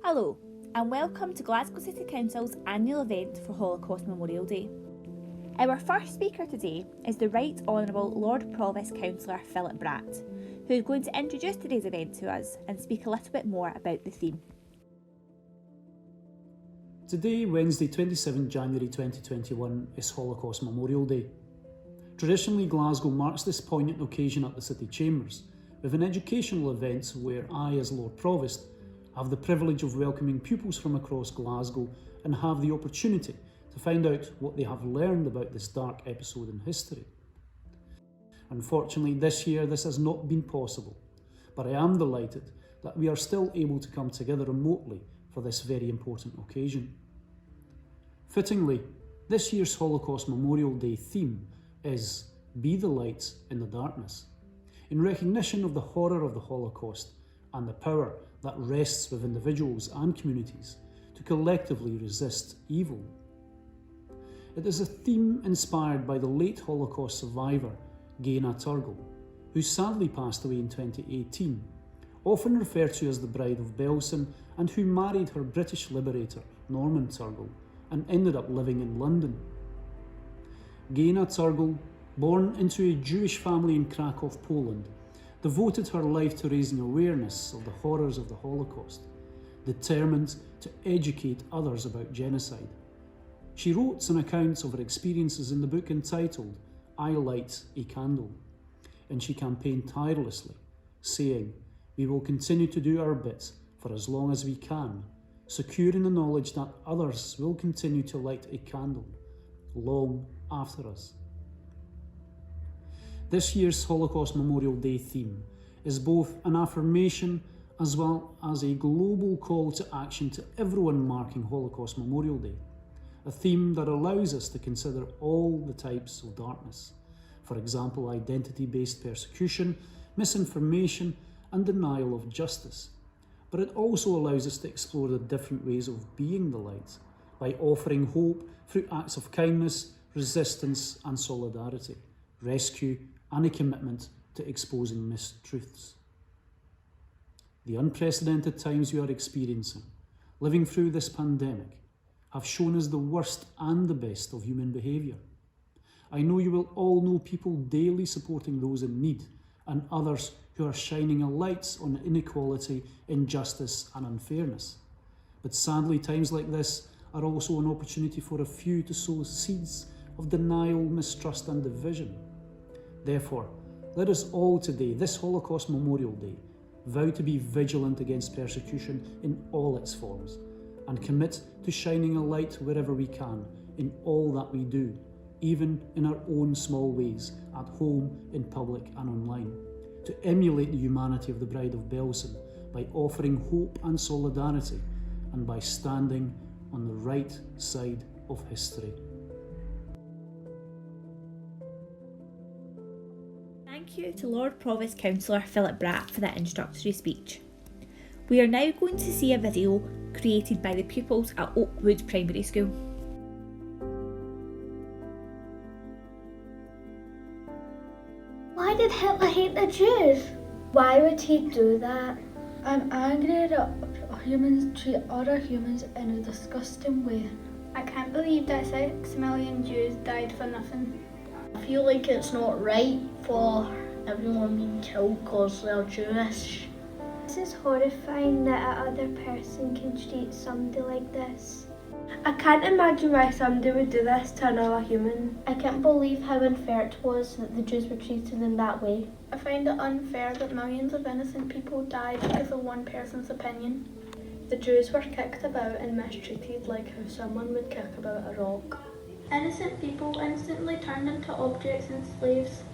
Hello, and welcome to Glasgow City Council's annual event for Holocaust Memorial Day. Our first speaker today is the Right Honourable Lord Provost Councillor Philip Bratt, who is going to introduce today's event to us and speak a little bit more about the theme. Today, Wednesday 27 January 2021, is Holocaust Memorial Day. Traditionally, Glasgow marks this poignant occasion at the City Chambers with an educational event where I, as Lord Provost, have the privilege of welcoming pupils from across Glasgow and have the opportunity to find out what they have learned about this dark episode in history. Unfortunately, this year this has not been possible, but I am delighted that we are still able to come together remotely for this very important occasion. Fittingly, this year's Holocaust Memorial Day theme is Be the Light in the Darkness, in recognition of the horror of the Holocaust and the power that rests with individuals and communities to collectively resist evil. It is a theme inspired by the late Holocaust survivor Gaina Turgle, who sadly passed away in 2018, often referred to as the Bride of Belsen, and who married her British liberator Norman Turgle and ended up living in London. Gaina Turgle, born into a Jewish family in Krakow, Poland, devoted her life to raising awareness of the horrors of the Holocaust, determined to educate others about genocide. She wrote an account of her experiences in the book entitled I Light a Candle, and she campaigned tirelessly, saying, "We will continue to do our bit for as long as we can, securing the knowledge that others will continue to light a candle long after us." This year's Holocaust Memorial Day theme is both an affirmation as well as a global call to action to everyone marking Holocaust Memorial Day, a theme that allows us to consider all the types of darkness, for example, identity-based persecution, misinformation, and denial of justice. But it also allows us to explore the different ways of being the light by offering hope through acts of kindness, resistance, and solidarity, rescue, and a commitment to exposing mistruths. The unprecedented times we are experiencing, living through this pandemic, have shown us the worst and the best of human behaviour. I know you will all know people daily supporting those in need and others who are shining a light on inequality, injustice and unfairness. But sadly, times like this are also an opportunity for a few to sow seeds of denial, mistrust and division. Therefore, let us all today, this Holocaust Memorial Day, vow to be vigilant against persecution in all its forms and commit to shining a light wherever we can in all that we do, even in our own small ways, at home, in public and online, to emulate the humanity of the Bride of Belsen by offering hope and solidarity and by standing on the right side of history. Thank you to Lord Provost Councillor Philip Bratt for that introductory speech. We are now going to see a video created by the pupils at Oakwood Primary School. Why did Hitler hate the Jews? Why would he do that? I'm angry that humans treat other humans in a disgusting way. I can't believe that 6 million Jews died for nothing. I feel like it's not right for everyone being killed because they're Jewish. This is horrifying that another person can treat somebody like this. I can't imagine why somebody would do this to another human. I can't believe how unfair it was that the Jews were treated in that way. I find it unfair that millions of innocent people died because of one person's opinion. The Jews were kicked about and mistreated like how someone would kick about a rock. Innocent people instantly turned into objects and slaves,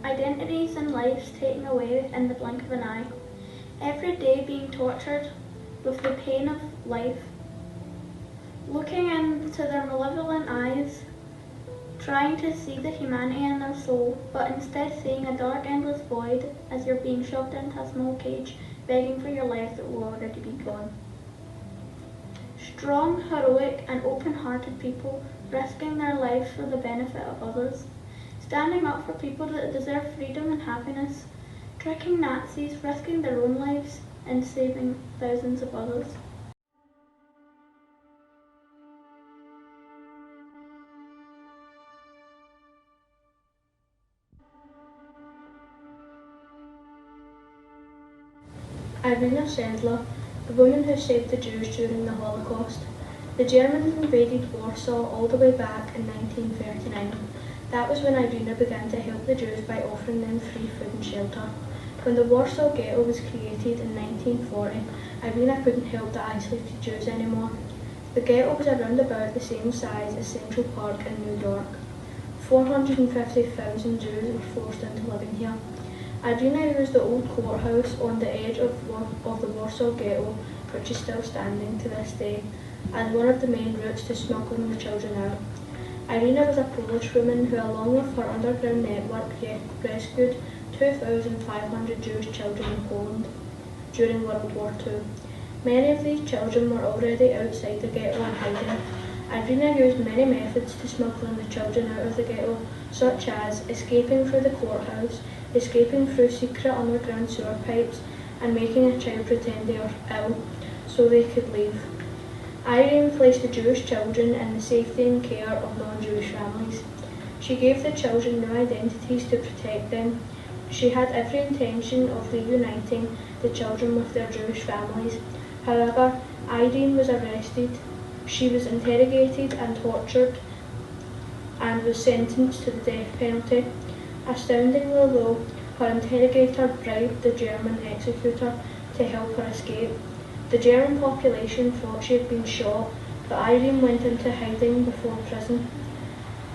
identities and lives taken away in the blink of an eye. Every day being tortured with the pain of life, looking into their malevolent eyes, trying to see the humanity in their soul, but instead seeing a dark endless void as you're being shoved into a small cage, begging for your life that will already be gone. Strong, heroic and open-hearted people risking their lives for the benefit of others, standing up for people that deserve freedom and happiness, tricking Nazis, risking their own lives and saving thousands of others. Irina Sendler, the woman who saved the Jews during the Holocaust. The Germans invaded Warsaw all the way back in 1939. That was when Irina began to help the Jews by offering them free food and shelter. When the Warsaw Ghetto was created in 1940, Irina couldn't help the isolated Jews anymore. The ghetto was around about the same size as Central Park in New York. 450,000 Jews were forced into living here. Irina used the old courthouse on the edge of the Warsaw Ghetto, which is still standing to this day, as one of the main routes to smuggling the children out. Irina was a Polish woman who, along with her underground network, rescued 2,500 Jewish children in Poland during World War II. Many of these children were already outside the ghetto and hiding. Irina used many methods to smuggling the children out of the ghetto, such as escaping through the courthouse, escaping through secret underground sewer pipes, and making a child pretend they are ill so they could leave. Irene placed the Jewish children in the safety and care of non-Jewish families. She gave the children new identities to protect them. She had every intention of reuniting the children with their Jewish families. However, Irene was arrested. She was interrogated and tortured and was sentenced to the death penalty. Astoundingly though, her interrogator bribed the German executor to help her escape. The German population thought she had been shot, but Irene went into hiding before prison.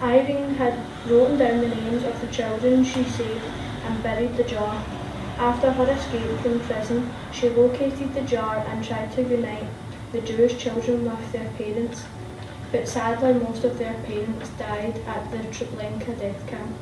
Irene had written down the names of the children she saved and buried the jar. After her escape from prison, she located the jar and tried to unite the Jewish children with their parents, but sadly most of their parents died at the Treblinka death camp.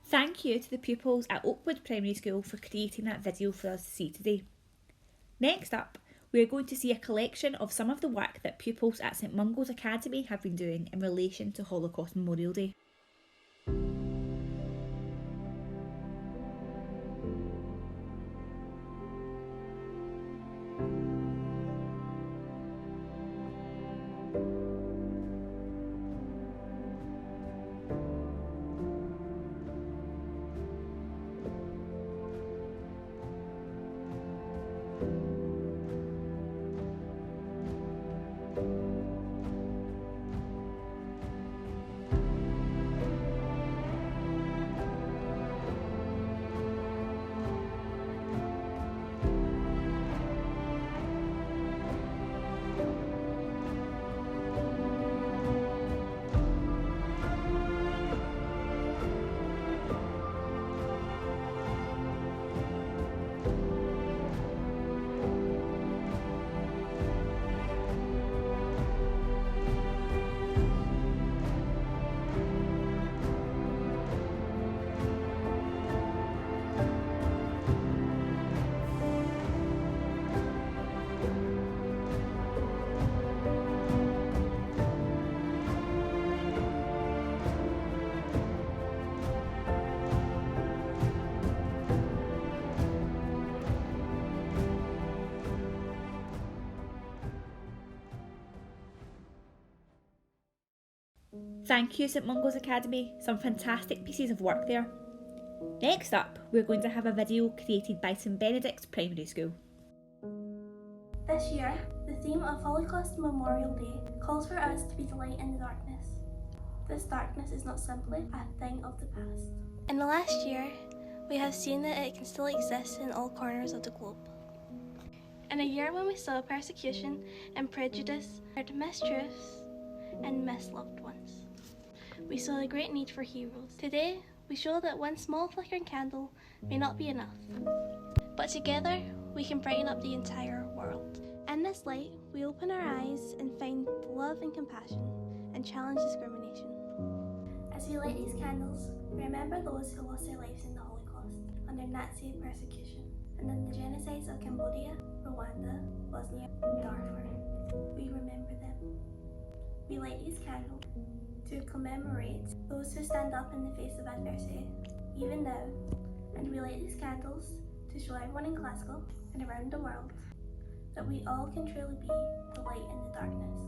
Thank you to the pupils at Oakwood Primary School for creating that video for us to see today. Next up, we are going to see a collection of some of the work that pupils at St Mungo's Academy have been doing in relation to Holocaust Memorial Day. Thank you St Mungo's Academy, some fantastic pieces of work there. Next up, we're going to have a video created by St Benedict's Primary School. This year, the theme of Holocaust Memorial Day calls for us to be the light in the darkness. This darkness is not simply a thing of the past. In the last year, we have seen that it can still exist in all corners of the globe. In a year when we saw persecution and prejudice, heard mistruths and missed loved ones, we saw the great need for heroes. Today, we show that one small flickering candle may not be enough, but together we can brighten up the entire world. In this light, we open our eyes and find love and compassion and challenge discrimination. As we light these candles, we remember those who lost their lives in the Holocaust under Nazi persecution. and in the genocides of Cambodia, Rwanda, Bosnia, and Darfur. We remember them. We light these candles to commemorate those who stand up in the face of adversity, even now, and we light these candles to show everyone in Glasgow and around the world that we all can truly be the light in the darkness.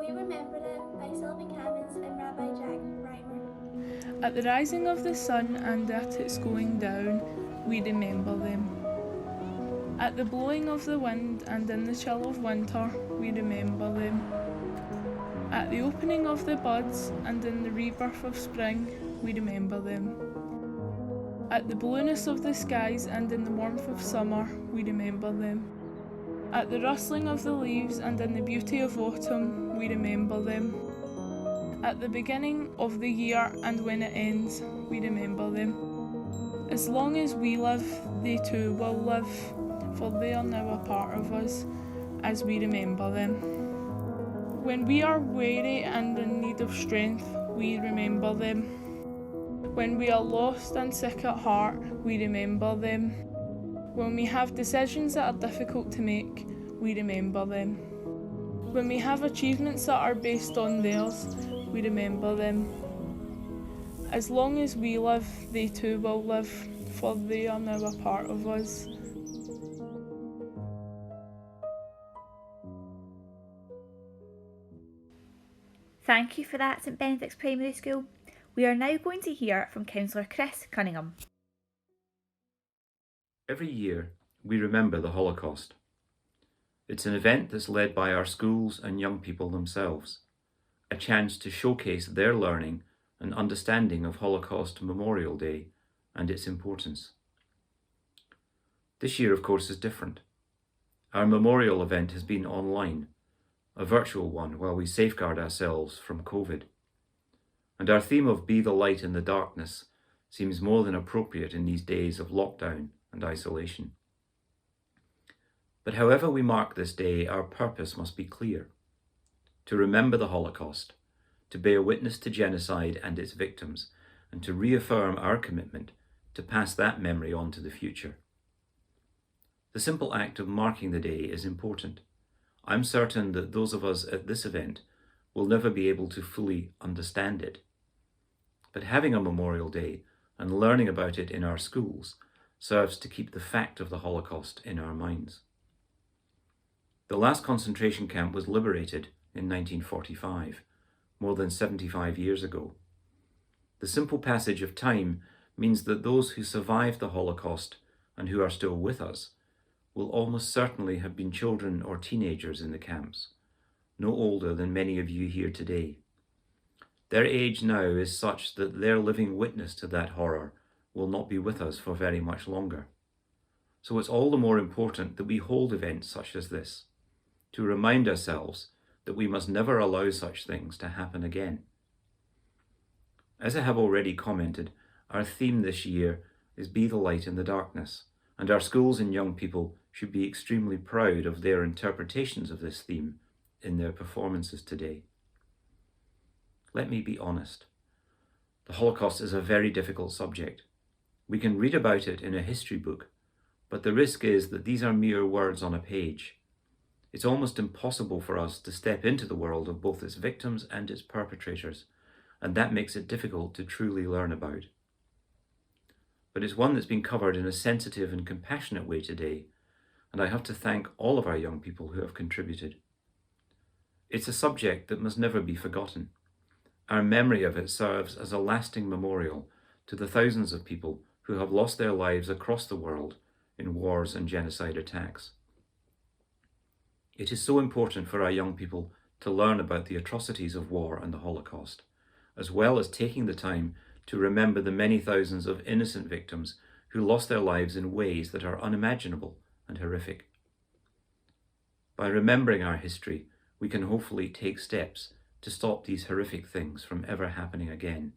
We remember them by Sylvan Cammons and Rabbi Jack Reimer. At the rising of the sun and at its going down, we remember them. At the blowing of the wind and in the chill of winter, we remember them. At the opening of the buds and in the rebirth of spring, we remember them. At the blueness of the skies and in the warmth of summer, we remember them. At the rustling of the leaves and in the beauty of autumn, we remember them. At the beginning of the year and when it ends, we remember them. As long as we live, they too will live, for they are now a part of us, as we remember them. When we are weary and in need of strength, we remember them. When we are lost and sick at heart, we remember them. When we have decisions that are difficult to make, we remember them. When we have achievements that are based on theirs, we remember them. As long as we live, they too will live, for they are now a part of us. Thank you for that, St Benedict's Primary School. We are now going to hear from Councillor Chris Cunningham. Every year, we remember the Holocaust. It's an event that's led by our schools and young people themselves, a chance to showcase their learning and understanding of Holocaust Memorial Day and its importance. This year, of course, is different. Our memorial event has been online, a virtual one while we safeguard ourselves from COVID. And our theme of Be the Light in the Darkness seems more than appropriate in these days of lockdown and isolation. But however we mark this day, our purpose must be clear: to remember the Holocaust, to bear witness to genocide and its victims, and to reaffirm our commitment to pass that memory on to the future. The simple act of marking the day is important. I'm certain that those of us at this event will never be able to fully understand it. But having a Memorial Day and learning about it in our schools serves to keep the fact of the Holocaust in our minds. The last concentration camp was liberated in 1945, more than 75 years ago. The simple passage of time means that those who survived the Holocaust and who are still with us will almost certainly have been children or teenagers in the camps, no older than many of you here today. Their age now is such that their living witness to that horror will not be with us for very much longer. So it's all the more important that we hold events such as this, to remind ourselves that we must never allow such things to happen again. As I have already commented, our theme this year is Be the Light in the Darkness, and our schools and young people should be extremely proud of their interpretations of this theme in their performances today. Let me be honest. The Holocaust is a very difficult subject. We can read about it in a history book, but the risk is that these are mere words on a page. It's almost impossible for us to step into the world of both its victims and its perpetrators, and that makes it difficult to truly learn about. But it's one that's been covered in a sensitive and compassionate way today, and I have to thank all of our young people who have contributed. It's a subject that must never be forgotten. Our memory of it serves as a lasting memorial to the thousands of people who have lost their lives across the world in wars and genocide attacks. It is so important for our young people to learn about the atrocities of war and the Holocaust, as well as taking the time to remember the many thousands of innocent victims who lost their lives in ways that are unimaginable and horrific. By remembering our history, we can hopefully take steps to stop these horrific things from ever happening again.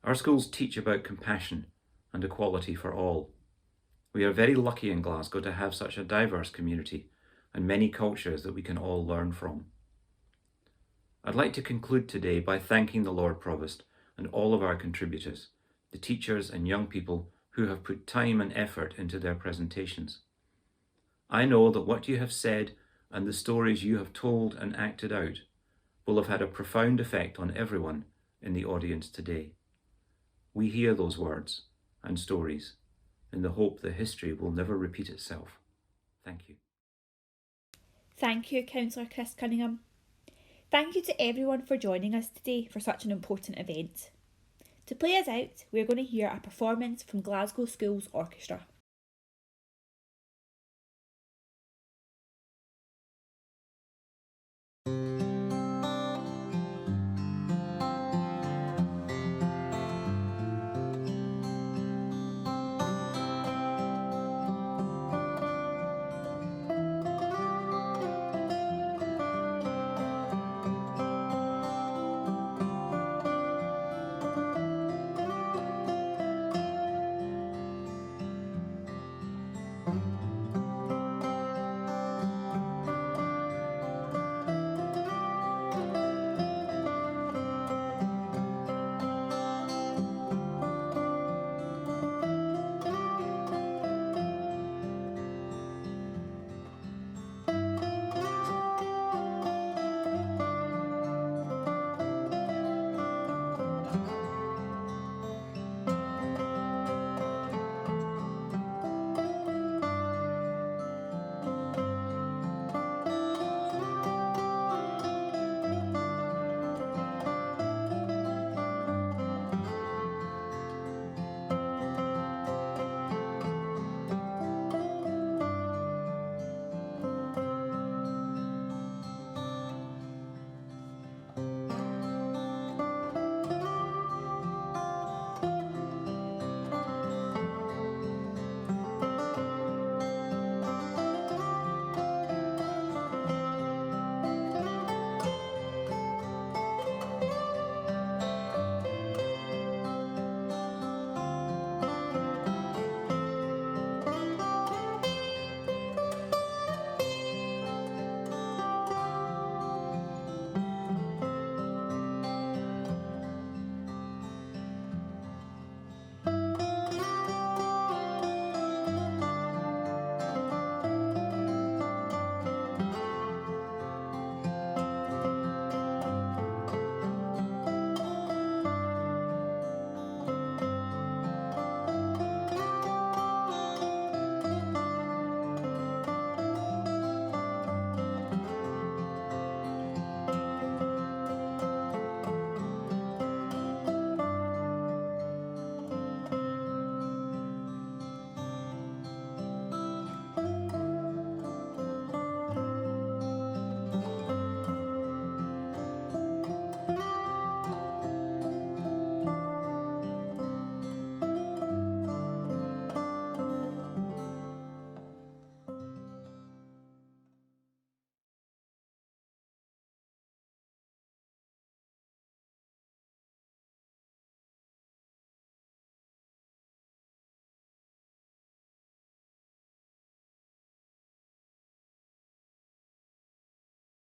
Our schools teach about compassion and equality for all. We are very lucky in Glasgow to have such a diverse community and many cultures that we can all learn from. I'd like to conclude today by thanking the Lord Provost and all of our contributors, the teachers and young people who have put time and effort into their presentations. I know that what you have said and the stories you have told and acted out will have had a profound effect on everyone in the audience today. We hear those words and stories in the hope that history will never repeat itself. Thank you. Thank you, Councillor Chris Cunningham. Thank you to everyone for joining us today for such an important event. To play us out, we're going to hear a performance from Glasgow Schools Orchestra.